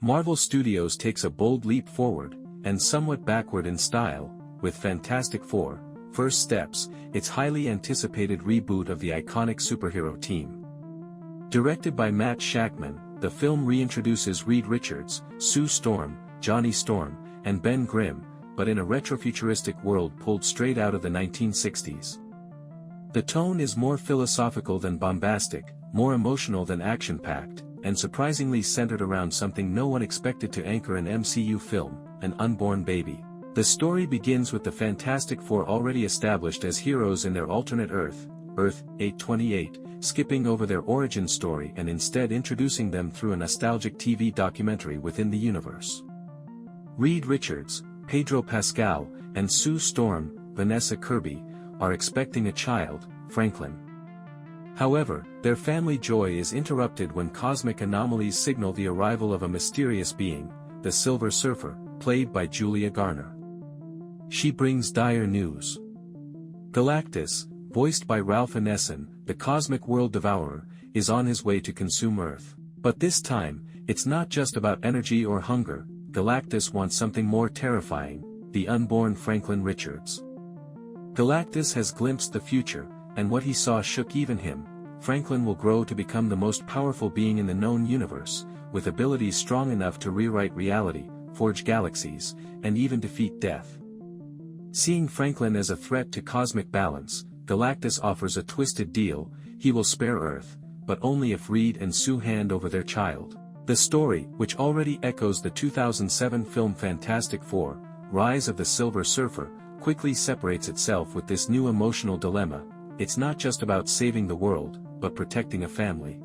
Marvel Studios takes a bold leap forward, and somewhat backward in style, with Fantastic Four: First Steps, its highly anticipated reboot of the iconic superhero team. Directed by Matt Shakman, the film reintroduces Reed Richards, Sue Storm, Johnny Storm, and Ben Grimm, but in a retrofuturistic world pulled straight out of the 1960s. The tone is more philosophical than bombastic, more emotional than action-packed, and surprisingly centered around something no one expected to anchor an MCU film: an unborn baby. The story begins with the Fantastic Four already established as heroes in their alternate Earth, Earth 828, skipping over their origin story and instead introducing them through a nostalgic TV documentary within the universe. Reed Richards, Pedro Pascal, and Sue Storm, Vanessa Kirby, are expecting a child, Franklin. However, their family joy is interrupted when cosmic anomalies signal the arrival of a mysterious being, the Silver Surfer, played by Julia Garner. She brings dire news. Galactus, voiced by Ralph Ineson, the cosmic world devourer, is on his way to consume Earth. But this time, it's not just about energy or hunger. Galactus wants something more terrifying: the unborn Franklin Richards. Galactus has glimpsed the future, and what he saw shook even him. Franklin will grow to become the most powerful being in the known universe, with abilities strong enough to rewrite reality, forge galaxies, and even defeat death. Seeing Franklin as a threat to cosmic balance, Galactus offers a twisted deal: he will spare Earth, but only if Reed and Sue hand over their child. The story, which already echoes the 2007 film Fantastic Four: Rise of the Silver Surfer, quickly separates itself with this new emotional dilemma. It's not just about saving the world, but protecting a family.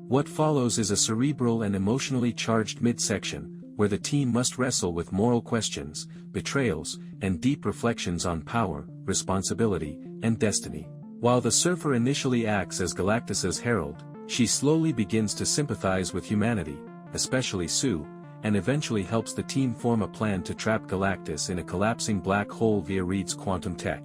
What follows is a cerebral and emotionally charged midsection, where the team must wrestle with moral questions, betrayals, and deep reflections on power, responsibility, and destiny. While the Surfer initially acts as Galactus's herald, she slowly begins to sympathize with humanity, especially Sue, and eventually helps the team form a plan to trap Galactus in a collapsing black hole via Reed's quantum tech.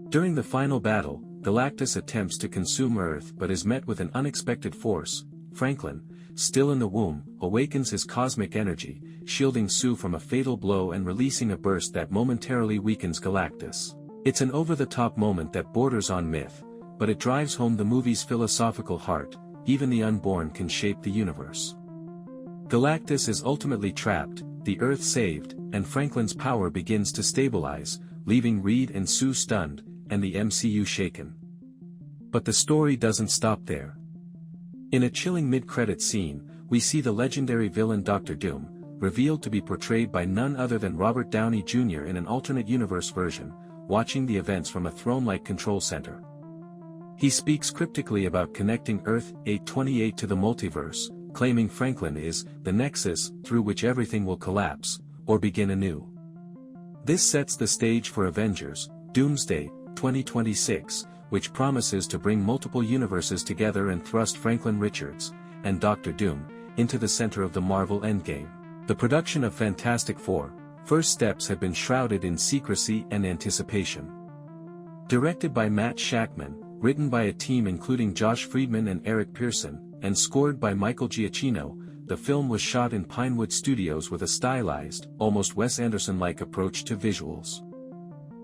During the final battle, Galactus attempts to consume Earth but is met with an unexpected force. Franklin, still in the womb, awakens his cosmic energy, shielding Sue from a fatal blow and releasing a burst that momentarily weakens Galactus. It's an over-the-top moment that borders on myth, but it drives home the movie's philosophical heart: even the unborn can shape the universe. Galactus is ultimately trapped, the Earth saved, and Franklin's power begins to stabilize, leaving Reed and Sue stunned, and the MCU shaken. But the story doesn't stop there. In a chilling mid-credits scene, we see the legendary villain Dr. Doom, revealed to be portrayed by none other than Robert Downey Jr. in an alternate universe version, watching the events from a throne-like control center. He speaks cryptically about connecting Earth 828 to the multiverse, claiming Franklin is the nexus through which everything will collapse, or begin anew. This sets the stage for Avengers Doomsday 2026, which promises to bring multiple universes together and thrust Franklin Richards, and Dr. Doom, into the center of the Marvel Endgame. The production of Fantastic Four: First Steps had been shrouded in secrecy and anticipation. Directed by Matt Shakman, written by a team including Josh Friedman and Eric Pearson, and scored by Michael Giacchino, the film was shot in Pinewood Studios with a stylized, almost Wes Anderson-like approach to visuals.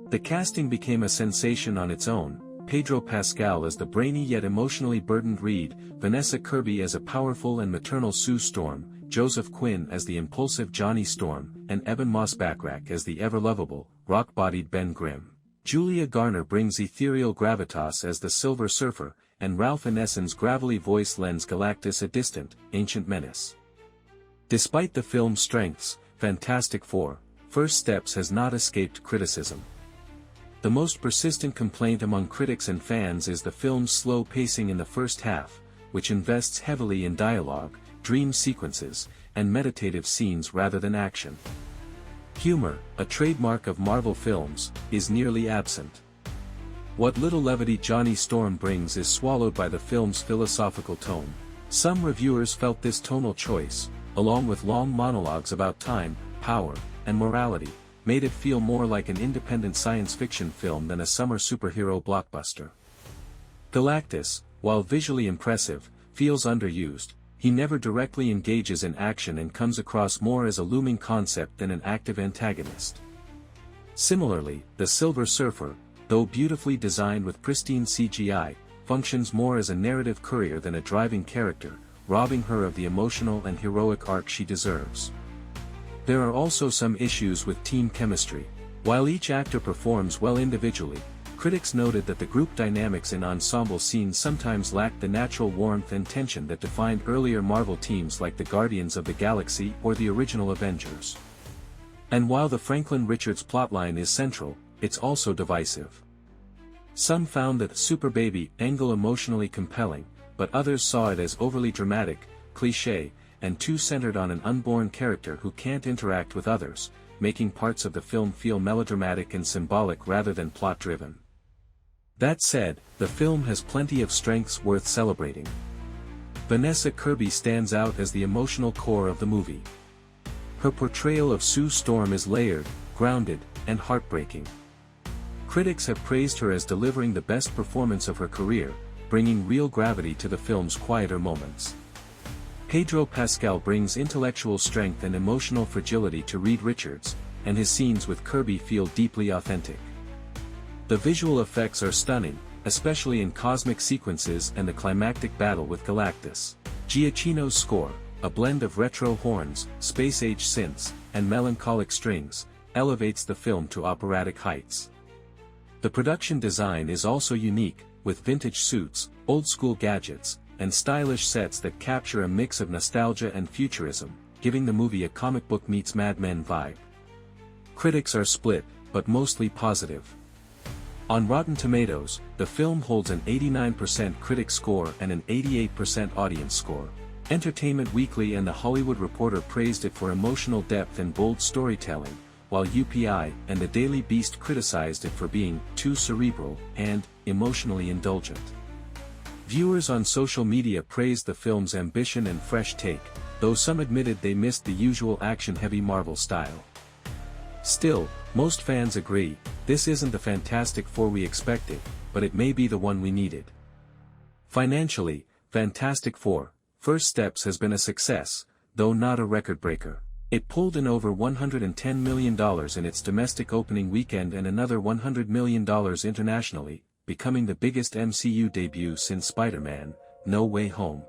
The casting became a sensation on its own: Pedro Pascal as the brainy yet emotionally burdened Reed, Vanessa Kirby as a powerful and maternal Sue Storm, Joseph Quinn as the impulsive Johnny Storm, and Eben Moss-Backrack as the ever-lovable, rock-bodied Ben Grimm. Julia Garner brings ethereal gravitas as the Silver Surfer, and Ralph Ineson's gravelly voice lends Galactus a distant, ancient menace. Despite the film's strengths, Fantastic Four: First Steps has not escaped criticism. The most persistent complaint among critics and fans is the film's slow pacing in the first half, which invests heavily in dialogue, dream sequences, and meditative scenes rather than action. Humor, a trademark of Marvel films, is nearly absent. What little levity Johnny Storm brings is swallowed by the film's philosophical tone. Some reviewers felt this tonal choice, along with long monologues about time, power, and morality, made it feel more like an independent science fiction film than a summer superhero blockbuster. Galactus, while visually impressive, feels underused. he never directly engages in action and comes across more as a looming concept than an active antagonist. Similarly, the Silver Surfer, though beautifully designed with pristine CGI, functions more as a narrative courier than a driving character, robbing her of the emotional and heroic arc she deserves. There are also some issues with team chemistry. While each actor performs well individually, critics noted that the group dynamics in ensemble scenes sometimes lacked the natural warmth and tension that defined earlier Marvel teams like the Guardians of the Galaxy or the original Avengers. And while the Franklin Richards plotline is central, it's also divisive. Some found that the Super Baby angle emotionally compelling, but others saw it as overly dramatic, cliché, and too centered on an unborn character who can't interact with others, making parts of the film feel melodramatic and symbolic rather than plot-driven. That said, the film has plenty of strengths worth celebrating. Vanessa Kirby stands out as the emotional core of the movie. Her portrayal of Sue Storm is layered, grounded, and heartbreaking. Critics have praised her as delivering the best performance of her career, bringing real gravity to the film's quieter moments. Pedro Pascal brings intellectual strength and emotional fragility to Reed Richards, and his scenes with Kirby feel deeply authentic. The visual effects are stunning, especially in cosmic sequences and the climactic battle with Galactus. Giacchino's score, a blend of retro horns, space-age synths, and melancholic strings, elevates the film to operatic heights. The production design is also unique, with vintage suits, old-school gadgets, and stylish sets that capture a mix of nostalgia and futurism, giving the movie a comic book meets Mad Men vibe. Critics are split, but mostly positive. On Rotten Tomatoes, the film holds an 89% critic score and an 88% audience score. Entertainment Weekly and The Hollywood Reporter praised it for emotional depth and bold storytelling, while UPI and The Daily Beast criticized it for being too cerebral and emotionally indulgent. Viewers on social media praised the film's ambition and fresh take, though some admitted they missed the usual action-heavy Marvel style. Still, most fans agree, this isn't the Fantastic Four we expected, but it may be the one we needed. Financially, Fantastic Four: First Steps has been a success, though not a record-breaker. It pulled in over $110 million in its domestic opening weekend and another $100 million internationally, becoming the biggest MCU debut since Spider-Man: No Way Home.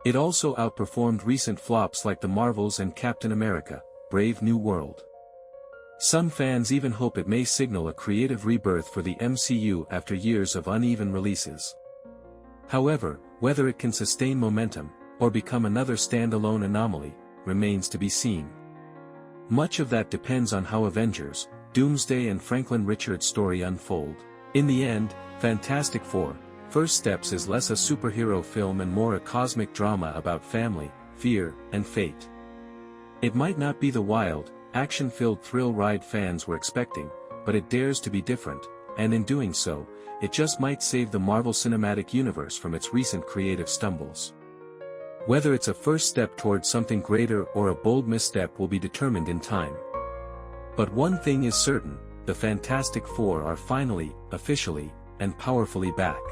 It also outperformed recent flops like The Marvels and Captain America: Brave New World. Some fans even hope it may signal a creative rebirth for the MCU after years of uneven releases. However, whether it can sustain momentum, or become another standalone anomaly, remains to be seen. Much of that depends on how Avengers, Doomsday and Franklin Richards' story unfold. In the end, Fantastic Four: First Steps is less a superhero film and more a cosmic drama about family, fear, and fate. It might not be the wild, action-filled thrill ride fans were expecting, but it dares to be different, and in doing so, it just might save the Marvel Cinematic Universe from its recent creative stumbles. Whether it's a first step towards something greater or a bold misstep will be determined in time. But one thing is certain, the Fantastic Four are finally, officially, and powerfully back.